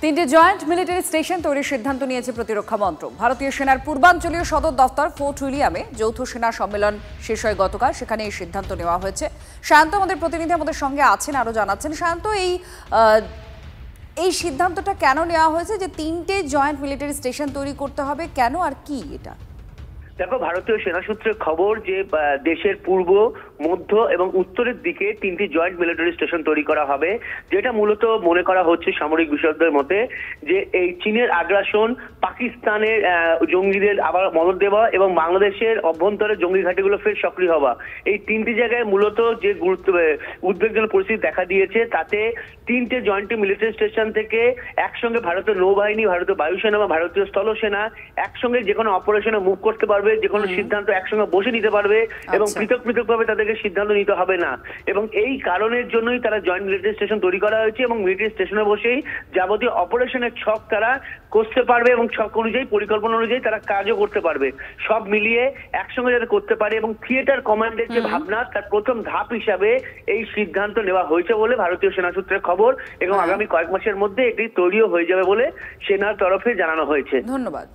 তিনটি joint military station তৈরির সিদ্ধান্ত নিয়েছে প্রতিরক্ষা মন্ত্রক। ভারতীয় সেনার পূর্বাঞ্চলীয় সদর দফতর ফোর্ট উইলিয়ামে যৌথ সেনা সম্মেলন শেষ হয় গতকাল, সেখানে এই সিদ্ধান্ত নেওয়া হয়েছে। সায়ন্ত আমাদের প্রতিনিধি আমাদের সঙ্গে আছেন, আরো জানাচ্ছেন। সায়ন্ত, এই সিদ্ধান্তটা কেন নেওয়া হয়েছে যে তিনটে জয়েন্ট মিলিটারি স্টেশন তৈরি করতে হবে, কেন আর কি এটা? দেখো, ভারতীয় সেনা সূত্রের খবর যে দেশের পূর্ব, মধ্য এবং উত্তরের দিকে তিনটি জয়েন্ট মিলিটারি স্টেশন তৈরি করা হবে, যেটা মূলত মনে করা হচ্ছে সামরিক বিশেষজ্ঞদের মতে যে এই চীনের আগ্রাসন, পাকিস্তানের জঙ্গিদের আবার মদত দেওয়া এবং বাংলাদেশের অভ্যন্তরে জঙ্গি ঘাঁটিগুলো ফের সক্রিয় হওয়া, এই তিনটি জায়গায় মূলত যে উদ্বেগজনক পরিস্থিতি দেখা দিয়েছে, তাতে তিনটে জয়েন্ট মিলিটারি স্টেশন থেকে একসঙ্গে ভারতীয় নৌবাহিনী, ভারতীয় বায়ুসেনা বা ভারতীয় স্থলসেনা একসঙ্গে যে কোনো অপারেশনে মুভ করতে পারবে, যে কোনো সিদ্ধান্ত একসঙ্গে বসে নিতে পারবে এবং পৃথক পৃথকভাবে তাদেরকে সিদ্ধান্ত নিতে হবে না। এবং এই কারণের জন্যই তারা জয়েন্ট মিলিটারি স্টেশন তৈরি করা হয়েছে এবং মিলিটারি স্টেশনে বসেই যাবতীয় অপারেশনের ছক তারা করতে পারবে এবং ছক অনুযায়ী, পরিকল্পনা অনুযায়ী তারা কাজও করতে পারবে। সব মিলিয়ে একসঙ্গে যাতে করতে পারে এবং থিয়েটার কমান্ডের যে ভাবনা, তার প্রথম ধাপ হিসাবে এই সিদ্ধান্ত নেওয়া হয়েছে বলে ভারতীয় সেনা সূত্রের খবর এবং আগামী কয়েক মাসের মধ্যে এটি তৈরিও হয়ে যাবে বলে সেনার তরফে জানানো হয়েছে। ধন্যবাদ।